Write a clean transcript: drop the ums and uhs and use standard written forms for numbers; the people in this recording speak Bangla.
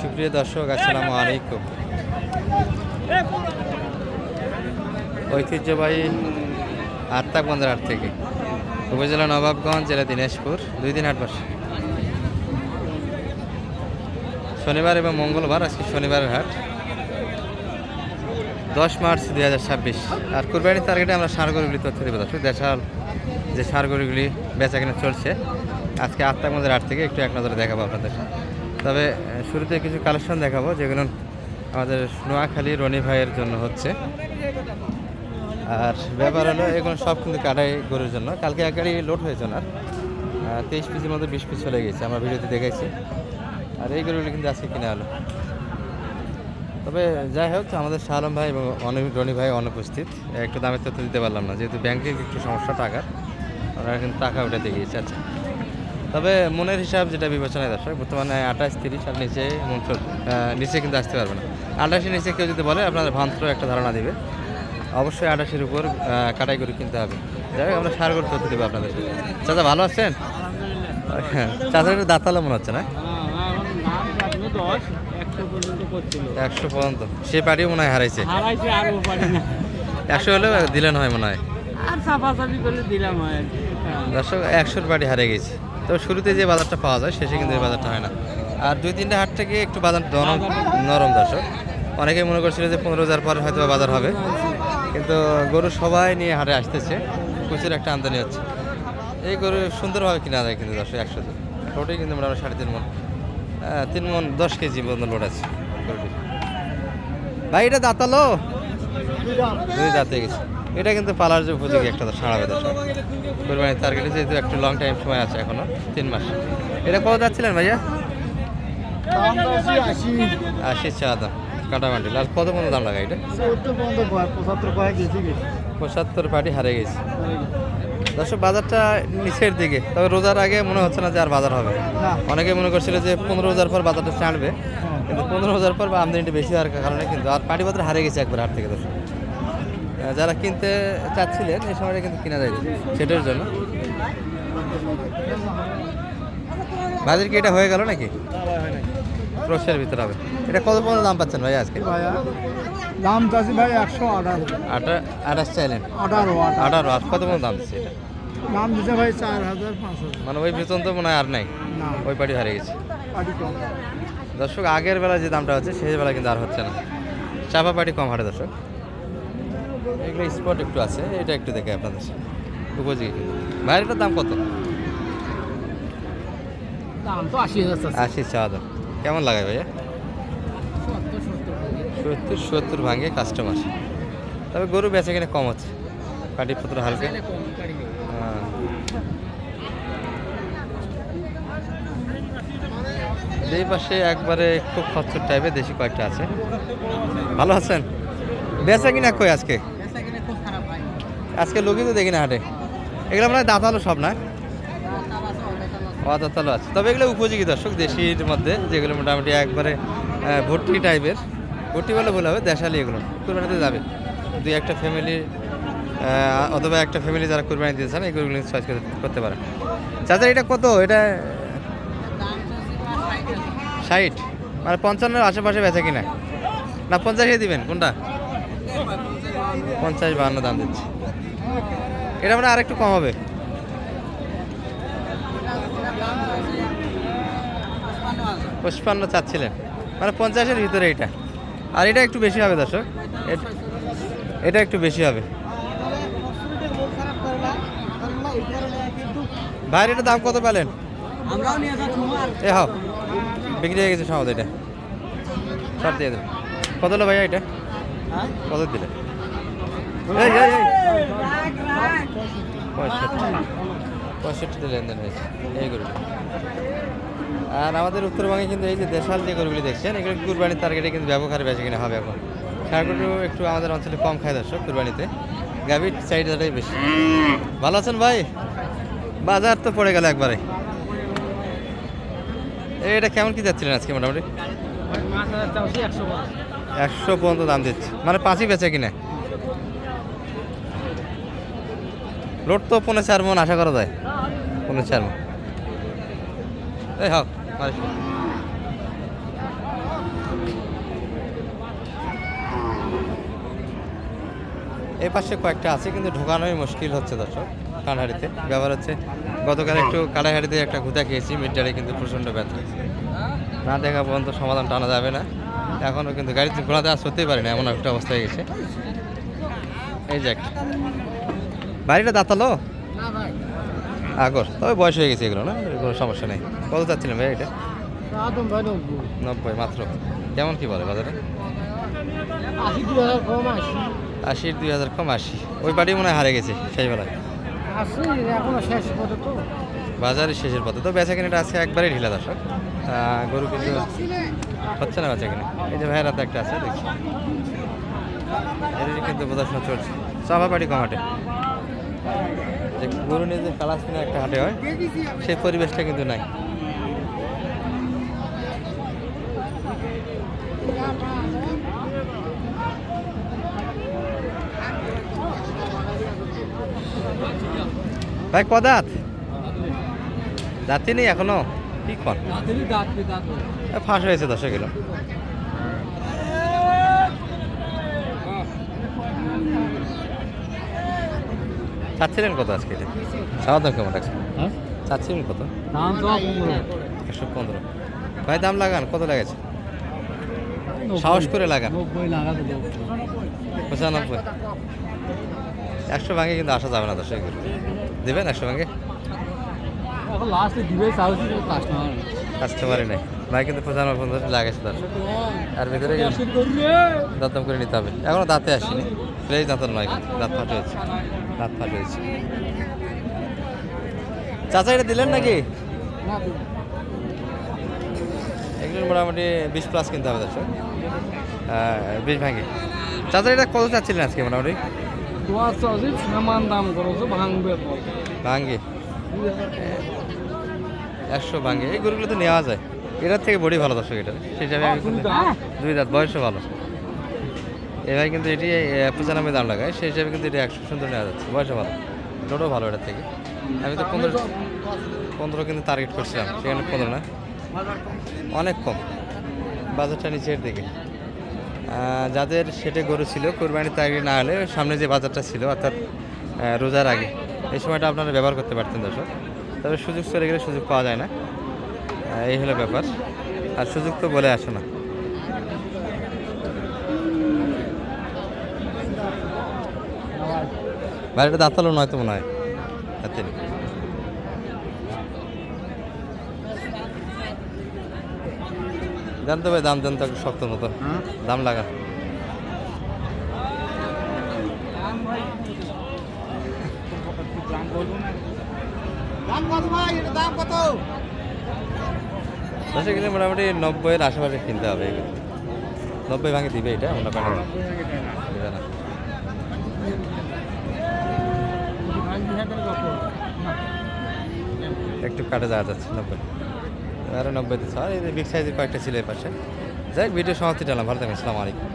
সুপ্রিয় দর্শক, আসসালামু আলাইকুম। ঐতিহ্যবাহী আত্মাগঞ্জের হাট থেকে, উপজেলা নবাবগঞ্জ, জেলা দিনাজপুর, 2 দিন হাট বসে শনিবার এবং মঙ্গলবার। আজকে শনিবারের হাট, 10 মার্চ 2026। আর কুরবানির টার্গেটে আমরা ষাঁড় গরুগুলি তথ্য দেবো দর্শক। দেশাল যে ষাঁড় গরুগুলি বেচা কিনা চলছে আজকে আত্মাগঞ্জের হাট থেকে একটু এক নজরে দেখাবো আপনাদের। তবে শুরুতে কিছু কালেকশন দেখাবো যেগুলো আমাদের নোয়াখালী রনি ভাইয়ের জন্য হচ্ছে। আর ব্যাপার হলো এগুলো সব কিন্তু কাটাই গরুর জন্য। কালকে এক গাড়ি লোড হয়েছে না, 23 পিসের মধ্যে 20 পিস চলে গেছে, আমরা ভিডিওতে দেখাইছি। আর এই গরুগুলি কিন্তু আজকে কিনে হলো। তবে যাই হোক, আমাদের শাহ আলম ভাই এবং রনি ভাই অনুপস্থিত, একটু দামের তথ্য দিতে পারলাম না, যেহেতু ব্যাংকে একটু সমস্যা টাকার, ওনারা কিন্তু টাকা উঠাতে গিয়েছে। আচ্ছা, তবে মনের হিসাব যেটা বিবেচনায় দর্শক, বর্তমানে 28, 30 আর নিচে কিন্তু আসতে পারবে না। 28-এর নিচে কেউ যদি বলে আপনাদের ভ্রান্ত একটা ধারণা দিবে। অবশ্যই 28-এর উপর কাটাই করে কিনতে হবে। যাই হোক, আমরা সার করে তথ্য দেবো আপনাদের। চাচা ভালো আছেন? চাচা একটু দাঁতালো মনে হচ্ছে না? 100 পর্যন্ত সে পার্টিও মনে হয় হারাইছে। 100 হলেও দিলেন হয় মনে হয়। দর্শক 100-র পার্টি হারিয়ে গেছে। তো শুরুতে যে বাজারটা পাওয়া যায় শেষে কিন্তু এই বাজারটা হয় না। আর 2-3টা হাট থেকে একটু বাজার নরম দর্শক। অনেকে মনে করছিল যে 15,000 পর হয়তো বাজার হবে, কিন্তু গরু সবাই নিয়ে হাটে আসতেছে, প্রচুর একটা আমদানি হচ্ছে। এই গরু সুন্দরভাবে কিনা যায় কিন্তু দর্শক। 100 লোটেই কিন্তু মোটামুটি 3.5 মন, 3 মন 10 কেজি পর্যন্ত লোড আছে গরুটি। ভাই এটা দাঁতালো? 2 দাঁতে গেছে। এটা কিন্তু পালার যে উপযোগী একটা সাড়াবে দর্শক। কোরবানির টার্গেটে যেহেতু একটু লং টাইম সময় আছে, এখনো 3 মাস। এটা কত যাচ্ছিলেন ভাইয়া? 80 চা দাম কাটা মান্ডিল। আর কত পর্যন্ত দাম লাগা এটা? 75 পার্টি হারে গেছে দর্শক। বাজারটা নিচের দিকে, তবে রোজার আগে মনে হচ্ছে না যে আর বাজার হবে। অনেকে মনে করছিল যে 15,000 পর বাজারটা ছাড়বে, কিন্তু 15,000 পর আমদানিটা বেশি হওয়ার কারণে কিন্তু আর পাটি বাজার হারে গেছে একবার হাট থেকে দর্শক। যারা কিনতে চাচ্ছিলেন এই সময়টা কিন্তু কিনা যায় সেটার জন্য। বাজার কি এটা হয়ে গেল নাকি? ক্রসের ভিতরে হবে। এটা কত পর্যন্ত দাম পাচ্ছেন ভাই আজকে? দাম চাচ্ছি ভাই 118। 28 চাইলেন? 18। আর কত পর্যন্ত দাম দিচ্ছে এটা? দাম দিচ্ছে ভাই 4,000-5,000। মানে ওই বেতন তো মনে হয় আর নাই, ওই পার্টি হারিয়ে গেছে দর্শক। আগের বেলা যে দামটা হচ্ছে সেই বেলা কিন্তু আর হচ্ছে না। চাপা পার্টি কম হারে দর্শক। এগুলো স্পট একটু আছে, এটা একটু দেখে আপনাদের উপযোগী। বাইরেটার দাম কত? দাম তো 80,000। 80 চাওয়া দাম। কেমন লাগায় ভাইয়া? 70 ভাঙে কাস্টমার। তবে গরু বেচা কিনে কম হচ্ছে, পাটিপত্র হালকা। এই পাশে একবারে খুব খচ্চর টাইপের দেশি কয়েকটা আছে। ভালো আছেন? বেচা কিনা কই আজকে? আজকে লোকই তো দেখি না হাটে। এগুলো মানে দাঁতালো সব না? দাঁতালো আছে। তবে এগুলো উপযোগী দর্শক, দেশির মধ্যে যেগুলো মোটামুটি একবারে ভর্তি টাইপের। ভর্তি বলে বলে হবে দেশালি, এগুলো কুরবানিতে যাবে। 2-1টা ফ্যামিলি অথবা একটা ফ্যামিলি যারা কুরবানি দিতে চান এগুলো চয়েস করতে পারে। চাচা এটা কত? এটা 60, মানে 55-এর আশেপাশে বেচা কিনা না? 50-এ দিবেন কোনটা? 50-52 দাম দিচ্ছে। এটা মানে আরেকটু কম হবে। 55 চাচ্ছিলেন, মানে 50-এর ভিতরে এটা। আর এটা একটু বেশি হবে দর্শক, এটা একটু বেশি হবে। ভাইয়ের এটা দাম কত পেলেন? এ হাও বিক্রি হয়ে গেছে সমাজ। এটা সব দিয়ে দেবেন। কত হলো ভাইয়া এটা? কত দিলে? 65 লেনদেন হয়েছে এই গরুটা। আর আমাদের উত্তরবঙ্গে কিন্তু এই যে দেশাল যে গরুগুলি দেখছেন এগুলো কুরবানির টার্গেটে কিন্তু ব্যাপক হারে বেশি কিনা হবে এখন। ষাঁড় গরু একটু আমাদের অঞ্চলে কম খায় দর্শক কুরবানিতে, গাভীর চাহিদাটাই বেশি। ভালো আছেন ভাই? বাজার তো পড়ে গেল একবারে। এটা কেমন কি যাচ্ছিলেন আজকে? মোটামুটি 100 পর্যন্ত দাম দিচ্ছে, মানে 5ই বেচে কিনা। লোড তো 4.5 মন আশা করা যায়। 4.5 মন এই হোক। এই পাশে কয়েকটা আছে কিন্তু ঢোকানোই মুশকিল হচ্ছে দর্শক কানাহাড়িতে। ব্যাপার হচ্ছে গতকাল একটু কানাহাড়িতে একটা ঘুতা খেয়েছি, মিডডারে কিন্তু প্রচণ্ড ব্যথা। না দেখা পর্যন্ত সমাধান টানা যাবে না। এখনও কিন্তু গাড়িতে ঘোরাতে আর সরতেই পারি না, এমন একটা অবস্থা হয়ে গেছে। এই যে একটা বাড়িটা দাঁতালো না ভাই আগর, তবে বয়স হয়ে গেছে এগুলো, না কোনো সমস্যা নেই। কত চাচ্ছিলেন ভাই এটা? আদম ভাই 90 মাত্র। কেমন কি বলে বাজারে? 80 কম 80 2000 কম 80। ওই পার্টি মনে হয় হারে গেছে সেই বেলায়। আসি এখনো শেষ পথে তো বাজারের শেষের পথে তো বেচা কিনাটা আছে একবারে ঢিলা দর্শক। গরু কিন্তু হচ্ছে না বেচা কিনা। এই যে ভাইয়ের হাতে একটা আছে দেখছি, এদের কিন্তু বোঝাশোনা চলছে। চাপা পাটি কম হাটে, যে গরু নিয়ে যে কালাস কিনে একটা হাটে হয় সেই পরিবেশটা কিন্তু নাই। ভাই কদাত যাতে নেই এখনো, কি কর ফাঁস হয়েছে 10 কিলো। চাচ্ছিলেন কত আজকে এটা? চাওয়া দাম কেমন রাখছেন? চাচ্ছিলেন কত? দাম তো 115। ভাই দাম লাগান, কত লাগাচ্ছে? সাহস করে লাগান। 90 লাগাতে 95। 100 ভাঙে কিন্তু আসা যাবে না 10 কিলো। দেবেন 100 ভাঙে? এখন লাস্টে দিবে চাইছি তো কাস্টমার কাস্টমারই নেই ভাই, কিন্তু 95 লাগাইছে দর্শক। আর ভিতরে দাঁতম করে নিতে হবে। এখনো দাঁতে আসেনি, ফ্রেশ দাঁতন নয়, কিন্তু দাঁত ফাটে হয়েছে, দাঁত ফাটে হয়েছে। চাচা এটা দিলেন নাকি? না এগুলোর মোটামুটি 20+ কিনতে হবে দর্শক, 20 ভাঙে। চাচা এটা কত চাচ্ছিলেন আজকে মোটামুটি? দোয়া চাইছি সামান দাম করছো ভাঙবে ভাঙ্গে 100 ভাঙ্গে। এই গরুগুলো তো নেওয়া যায়, এটার থেকে বডি ভালো দর্শক। এটা সেই হিসাবে আমি 2 দাঁত, বয়সও ভালো। এবার কিন্তু এটি 95 দাম লাগায়, সেই হিসাবে কিন্তু এটা 100 সুন্দর নেওয়া যাচ্ছে, বয়সও ভালো, লোডও ভালো এটার থেকে। আমি তো 15 কিন্তু টার্গেট করছিলাম, সেখানে 15 না, অনেক কম। বাজারটা নিচের দিকে। যাদের সেটে গরু ছিল কোরবানির তারিখ না হলে সামনে যে বাজারটা ছিল অর্থাৎ রোজার আগে, এই সময়টা আপনারা ব্যবহার করতে পারতেন দর্শক। তবে সুযোগ চলে গেলে সুযোগ পাওয়া যায় না, এই হলো ব্যাপার। আর সুযোগ তো বলে আসে না। বাড়িটা দাঁতালো নয় তো মনে হয় হাতে। জানতে ভাই দাম দেন তো একটু শক্ত মতো, দাম লাগা। দশ কিলো মোটামুটি 90-এর আশেপাশে কিনতে হবে। 90 ভাঙে দিবে এটা, আমরা পাঠাবো দিবে না। একটু কাটে যাওয়া যাচ্ছে 90, আরও 90 দিচ্ছে। আর এই বিগ সাইজের কয়েকটা ছিল এই পাশে। যাই ভিডিও সমাপ্তি টানলাম, ভালো থাকবেন, আসসালামু আলাইকুম।